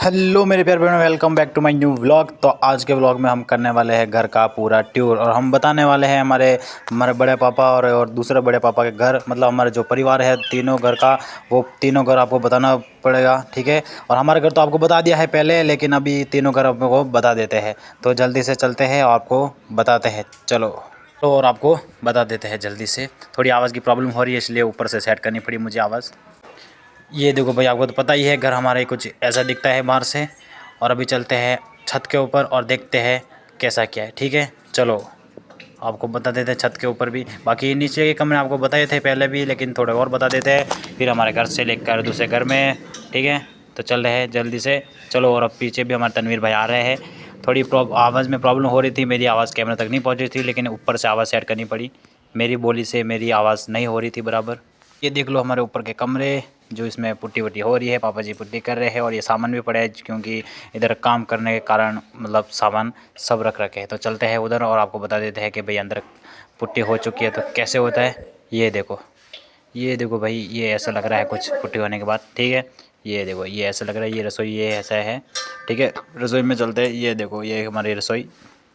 Hello मेरे प्यारे बहनों, welcome back to my new vlog. तो आज के व्लॉग में हम करने वाले हैं घर का पूरा टूर और हम बताने वाले हैं हमारे बड़े पापा और दूसरे बड़े पापा के घर, मतलब हमारे जो परिवार है तीनों घर का, वो तीनों घर आपको बताना पड़ेगा, ठीक है। और हमारे घर तो आपको बता दिया है पहले, लेकिन अभी तीनों घर आपको बता देते हैं। तो जल्दी से चलते हैं और आपको बताते हैं, चलो। तो और आपको बता देते हैं जल्दी से। थोड़ी आवाज़ की प्रॉब्लम हो रही है, इसलिए ऊपर से सेट करनी पड़ी मुझे आवाज़। ये देखो भाई, आपको तो पता ही है घर हमारे कुछ ऐसा दिखता है बाहर से। और अभी चलते हैं छत के ऊपर और देखते हैं कैसा क्या है, ठीक है। चलो आपको बता देते हैं छत के ऊपर भी, बाकी नीचे के कमरे आपको बताए थे पहले भी, लेकिन थोड़े और बता देते हैं फिर हमारे घर से लेकर दूसरे घर में, ठीक है। तो चल रहे हैं जल्दी से, चलो। और अब पीछे भी हमारे तनवीर भाई आ रहे हैं। थोड़ी आवाज़ में प्रॉब्लम हो रही थी, मेरी आवाज़ कैमरे तक नहीं पहुँच रही थी, लेकिन ऊपर से आवाज़ सेट करनी पड़ी। मेरी बोली से मेरी आवाज़ नहीं हो रही थी बराबर। ये देख लो हमारे ऊपर के कमरे, जो इसमें पुट्टी वट्टी हो रही है, पापा जी पुट्टी कर रहे हैं। और ये सामान भी पड़ा है, क्योंकि इधर काम करने के कारण मतलब सामान सब रख रखे हैं। तो चलते हैं उधर और आपको बता देते हैं कि भाई अंदर पुट्टी हो चुकी है तो कैसे होता है। ये देखो भाई, ये ऐसा लग रहा है कुछ पुट्टी होने के बाद, ठीक है। ये देखो, ये ऐसा लग रहा है, ये रसोई ये ऐसा है, ठीक है। रसोई में चलते हैं। ये देखो, ये हमारी रसोई,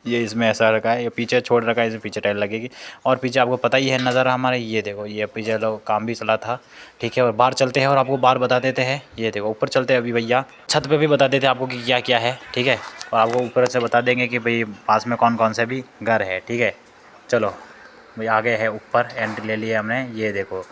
ये इसमें ऐसा रखा है, ये पीछे छोड़ रखा है, इसमें पीछे टाइल लगेगी। और पीछे आपको पता ही है नज़ारा हमारे, ये देखो, ये पीछे लोग काम भी चला था, ठीक है। और बाहर चलते हैं और आपको बाहर बता देते हैं। ये देखो ऊपर चलते हैं अभी भैया, छत पे भी बता देते हैं आपको कि क्या क्या है, ठीक है। और आपको ऊपर से बता देंगे कि भाई पास में कौन कौन से भी घर है, ठीक है। चलो भाई, आगे है ऊपर, एंट्री ले लिया हमने। ये देखो,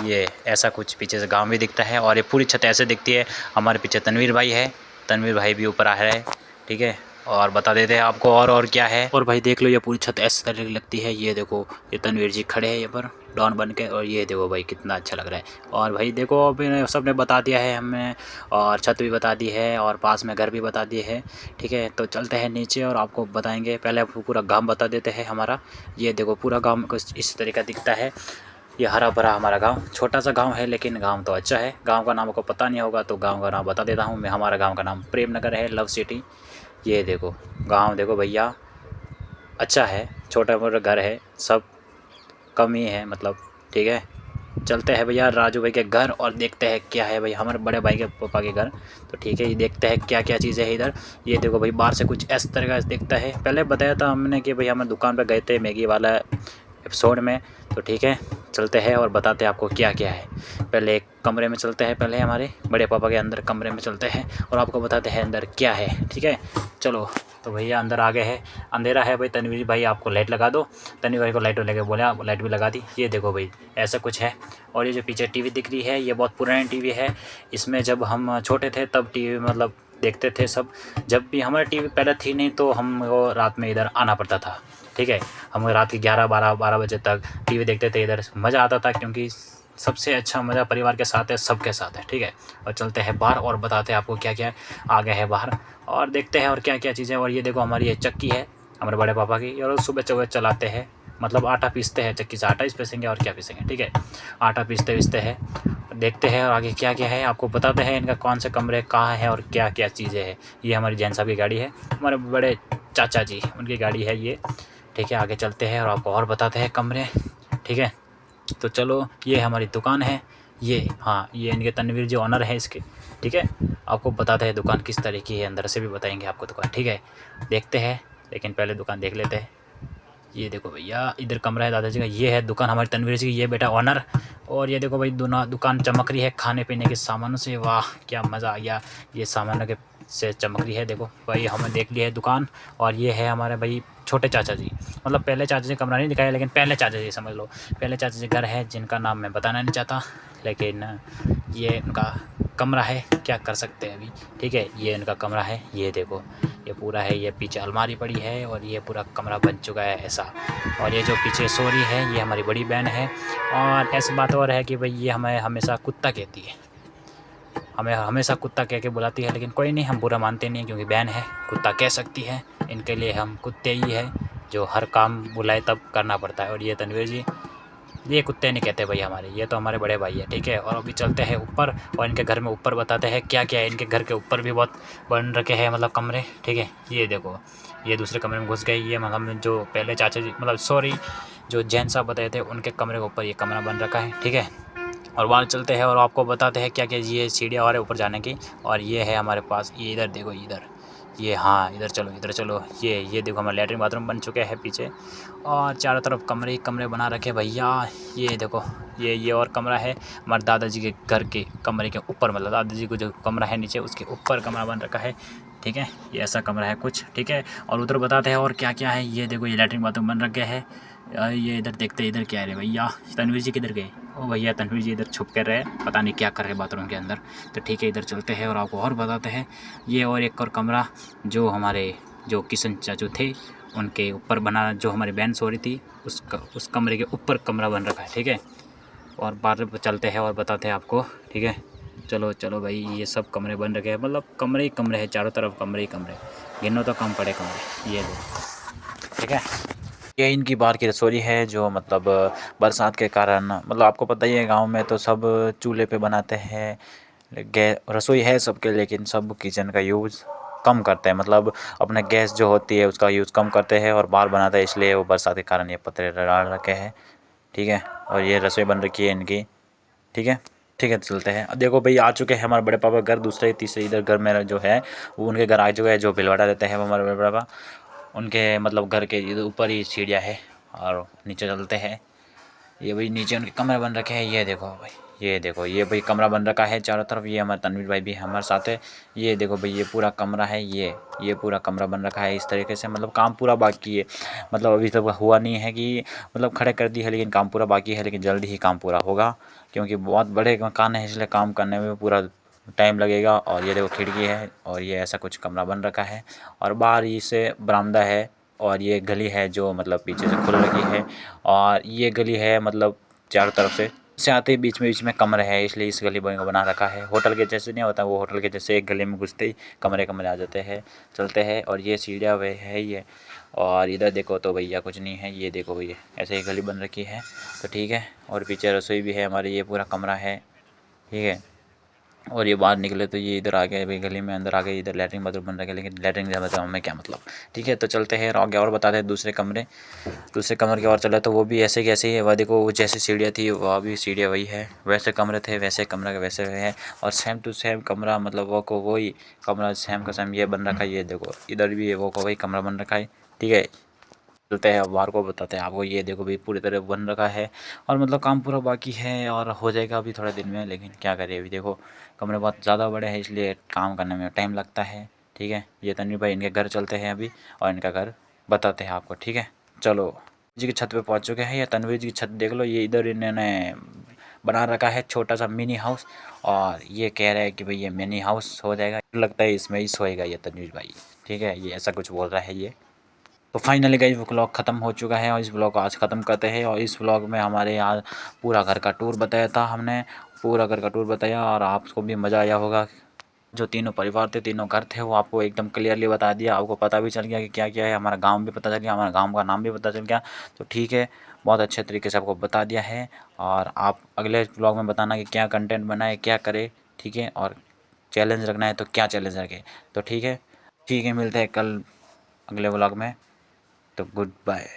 ये ऐसा कुछ पीछे से गांव भी दिखता है और ये पूरी छत ऐसे दिखती है। हमारे पीछे तनवीर भाई है, तनवीर भाई भी ऊपर आ रहे हैं, ठीक है। और बता देते हैं आपको और क्या है। और भाई देख लो, ये पूरी छत ऐसे तरह की लगती है। ये देखो, ये तनवीर जी खड़े हैं ये पर डॉन बन के, और ये देखो भाई कितना अच्छा लग रहा है। और भाई देखो, अभी सबने बता दिया है हमें, और छत भी बता दी है और पास में घर भी बता दिए है, ठीक है। तो चलते हैं नीचे और आपको बताएंगे। पहले आपको पूरा गाँव बता देते हैं हमारा। ये देखो पूरा गाँव कुछ इस तरह का दिखता है। ये हरा भरा हमारा गांव, छोटा सा गांव है लेकिन गांव तो अच्छा है। गांव का नाम आपको पता नहीं होगा तो गांव का नाम बता देता हूँ मैं। हमारा गांव का नाम प्रेम नगर है, लव सिटी। ये देखो गांव, देखो भैया अच्छा है, छोटा मोटा घर है, सब कम ही है मतलब, ठीक है। चलते हैं भैया राजू भाई के घर और देखते हैं क्या है भाई हमारे बड़े भाई के पापा के घर। तो ठीक है, ये देखते हैं क्या क्या चीज़ें है इधर। ये देखो भाई, बाहर से कुछ इस तरह का दिखता है। पहले बताया था हमने कि भाई हम दुकान पर गए थे मैगी वाला एपिसोड में। तो ठीक है, चलते हैं और बताते हैं आपको क्या क्या है। पहले एक कमरे में चलते हैं, पहले हमारे बड़े पापा के अंदर कमरे में चलते हैं और आपको बताते हैं अंदर क्या है, ठीक है। चलो तो भैया अंदर आ गए हैं। अंधेरा है भाई, तनवीर भाई आपको लाइट लगा दो। तनवीर भाई को लाइट लेके बोले, आप लाइट भी लगा दी। ये देखो भाई ऐसा कुछ है। और ये जो पीछे टीवी दिख रही है, ये बहुत पुरानी टीवी है। इसमें जब हम छोटे थे तब टीवी मतलब देखते थे सब। जब भी हमारी टीवी पहले थी नहीं तो हमको रात में इधर आना पड़ता था, ठीक है। हम रात के 11-12 बजे तक टीवी देखते थे इधर। मज़ा आता था क्योंकि सबसे अच्छा मज़ा परिवार के साथ है, सबके साथ है, ठीक है। और चलते हैं बाहर और बताते हैं आपको क्या क्या आ गया है बाहर, और देखते हैं और क्या क्या चीज़ें। और ये देखो हमारी ये चक्की है हमारे बड़े पापा की, और सुबह सुबह चलाते हैं, मतलब आटा पीसते हैं चक्की से। आटा ही पीसेंगे और क्या पीसेंगे, ठीक है। आटा पीसते हैं, देखते हैं और आगे क्या क्या है आपको बताते हैं। इनका कौन से कमरे कहाँ है और क्या क्या चीज़ें हैं। ये हमारी जैन साहब की गाड़ी है, हमारे बड़े चाचा जी उनकी गाड़ी है ये, ठीक है। आगे चलते हैं और आपको और बताते हैं कमरे, ठीक है। तो चलो, ये हमारी दुकान है ये, हाँ ये इनके तनवीर जी ऑनर है इसके, ठीक है। आपको बताते हैं दुकान किस तरह की है, अंदर से भी बताएंगे आपको दुकान, ठीक है। देखते हैं, लेकिन पहले दुकान देख लेते हैं। ये देखो भैया, इधर कमरा है दादाजी का, ये है दुकान हमारी तनवीर जी की, ये बेटा ऑनर। और ये देखो भाई दुकान चमक रही है खाने पीने के सामानों से, वाह क्या मज़ा आ गया। ये सामानों के से चमक रही है, देखो भाई हमें देख लिया है दुकान। और ये है हमारे भाई छोटे चाचा जी, मतलब पहले चाचा जी कमरा नहीं दिखाया, लेकिन पहले चाचा जी समझ लो, पहले चाचा जी घर है जिनका नाम मैं बताना नहीं चाहता, लेकिन ये उनका कमरा है, क्या कर सकते हैं अभी, ठीक है। ये इनका कमरा है, ये देखो ये पूरा है। ये पीछे अलमारी पड़ी है और ये पूरा कमरा बन चुका है ऐसा। और ये जो पीछे सो रही है ये हमारी बड़ी बहन है। और ऐसी बात और है कि भाई ये हमें हमेशा कुत्ता कहती है, हमें हमेशा कुत्ता कह के बुलाती है, लेकिन कोई नहीं, हम बुरा मानते नहीं क्योंकि बहन है, कुत्ता कह सकती है। इनके लिए हम कुत्ते ही है, जो हर काम बुलाए तब करना पड़ता है। और ये तनवीर जी, ये कुत्ते नहीं कहते भाई हमारे, ये तो हमारे बड़े भाई है, ठीक है। और अभी चलते हैं ऊपर और इनके घर में ऊपर बताते हैं क्या क्या है। इनके घर के ऊपर भी बहुत बन रखे हैं मतलब कमरे, ठीक है। ये देखो, ये दूसरे कमरे में घुस गए। ये मतलब जो पहले चाचा जी मतलब सॉरी जो जैन साहब बताए थे उनके कमरे के ऊपर ये कमरा बन रखा है, ठीक है। और बाहर चलते हैं और आपको बताते हैं क्या क्या ये सीढ़ियाँ और ऊपर जाने की। और ये है हमारे पास, ये इधर देखो इधर, ये हाँ इधर चलो इधर चलो, ये देखो हमारा लैट्रिन बाथरूम बन चुके हैं पीछे। और चारों तरफ कमरे ही कमरे बना रखे भैया। ये देखो ये और कमरा है हमारे दादाजी के घर के कमरे के ऊपर, मतलब दादाजी को जो कमरा है नीचे उसके ऊपर कमरा बन रखा है। ठीक है, ये ऐसा कमरा है कुछ। ठीक है, और उधर बताते हैं और क्या क्या है। ये देखो ये लैट्रिन बाथरूम बन रखे है। ये इधर देखते इधर क्या है भैया, तनवीर जी किधर गए? ओ भैया तनवीर जी इधर छुप कर रहे, पता नहीं क्या कर रहे बाथरूम के अंदर। तो ठीक है, इधर चलते हैं और आपको और बताते हैं। ये और एक और कमरा जो हमारे जो किशन चाचू थे उनके ऊपर बना, जो हमारी बहन सो रही थी उस कमरे के ऊपर कमरा बन रखा है। ठीक है, और बाहर चलते हैं और बताते हैं आपको। ठीक है, चलो चलो भाई, ये सब कमरे बन रखे हैं, मतलब कमरे ही कमरे हैं, चारों तरफ कमरे ही कमरे, गिनो तो कम पड़े कमरे। ये दो, ठीक है। ये इनकी बाहर की रसोई है जो मतलब बरसात के कारण, मतलब आपको पता ही है गांव में तो सब चूल्हे पे बनाते हैं। रसोई है सबके, लेकिन सब किचन का यूज़ कम करते हैं, मतलब अपने गैस जो होती है उसका यूज़ कम करते हैं और बाहर बनाते हैं, इसलिए वो बरसात के कारण ये पतरे डाल रखे हैं। ठीक है, और ये रसोई बन रखी है इनकी। ठीक है, ठीक है, चलते हैं। अब देखो भाई आ चुके हैं हमारे बड़े पापा घर, दूसरे तीसरे इधर घर मेरा जो है वो उनके घर आ चुके हैं, जो भिलवाड़ा रहते हैं हमारे बड़े पापा उनके, मतलब घर के इधर ऊपर ही सीढ़ियाँ है। और नीचे चलते हैं, ये भाई नीचे उनके कमरे बन रखे हैं। ये देखो भाई, ये देखो ये भाई कमरा बन रखा है चारों तरफ। ये हमारे तनवीर भाई भी हमारे साथ है। ये देखो भाई ये पूरा कमरा है, ये पूरा कमरा बन रखा है इस तरीके से, मतलब काम पूरा बाकी है। मतलब अभी तक हुआ नहीं है कि मतलब खड़े कर दी है, लेकिन काम पूरा बाकी है, लेकिन जल्दी ही काम पूरा होगा क्योंकि बहुत बड़े मकान है, इसलिए काम करने में पूरा टाइम लगेगा। और ये देखो खिड़की है और ये ऐसा कुछ कमरा बन रखा है। और बाहर से बरामदा है और ये गली है जो मतलब पीछे से खुल रखी है। और ये गली है मतलब चारों तरफ से आते ही बीच में कमरे है, इसलिए इस गली को बना रखा है। होटल के जैसे नहीं होता, वो होटल के जैसे एक गली में घुसते ही कमरे कमरे आ जाते हैं। चलते हैं, और ये सीढ़ियाँ वे है ये। और इधर देखो तो भैया कुछ नहीं है, ये देखो भैया ऐसे ही गली बन रखी है। तो ठीक है, और पीछे रसोई भी है हमारी, ये पूरा कमरा है। ठीक है, और ये बाहर निकले तो ये इधर आ गए भाई गली में अंदर आ गए, इधर लैट्रिन बाथरूम बन रखे, लेकिन लैट्रिन बताओ हमें क्या मतलब। ठीक है, तो चलते हैं और आगे और बताते हैं दूसरे कमरे की ओर चले तो वो भी ऐसे की ऐसे ही है। वह देखो वो जैसी सीढ़ियाँ थी वह भी सीढ़ियाँ वही है, वैसे कमरे थे वैसे कमरा के वैसे है। और सेम टू सेम कमरा, मतलब वो को वही कमरा सेम का सेम ये बन रखा है। ये देखो इधर भी है वो को वही कमरा बन रखा है। ठीक है, चलते हैं अब बाहर को बताते हैं आपको। ये देखो भाई पूरी तरह बन रखा है और मतलब काम पूरा बाकी है और हो जाएगा अभी थोड़े दिन में, लेकिन क्या करें अभी देखो कमरे बहुत ज़्यादा बड़े हैं, इसलिए काम करने में टाइम लगता है। ठीक है, ये तनवीर भाई इनके घर चलते हैं अभी और इनका घर बताते हैं आपको। ठीक है, चलो जी की छत पे पहुंच चुके हैं। ये तनवीर जी की छत देख लो, ये इधर इन्होंने बना रखा है छोटा सा मिनी हाउस। और ये कह रहे हैं कि भाई ये मिनी हाउस हो जाएगा, लगता है इसमें ही सोएगा ये तनवीर भाई। ठीक है, ये ऐसा कुछ बोल रहा है ये। तो फाइनली गाइस वो व्लॉग ख़त्म हो चुका है और इस व्लॉग को आज ख़त्म करते हैं। और इस व्लॉग में हमारे यहाँ पूरा घर का टूर बताया था हमने, पूरा घर का टूर बताया और आपको भी मज़ा आया होगा। जो तीनों परिवार थे, तीनों घर थे, वो आपको एकदम क्लियरली बता दिया, आपको पता भी चल गया कि क्या क्या है। हमारा गांव भी पता चल गया, हमारा गांव का नाम भी पता चल गया। तो ठीक है, बहुत अच्छे तरीके से आपको बता दिया है। और आप अगले व्लॉग में बताना कि क्या कंटेंट बनाए, क्या करे। ठीक है, और चैलेंज रखना है तो क्या चैलेंज रखे। तो ठीक है, मिलते हैं कल अगले व्लॉग में। तो गुड बाय।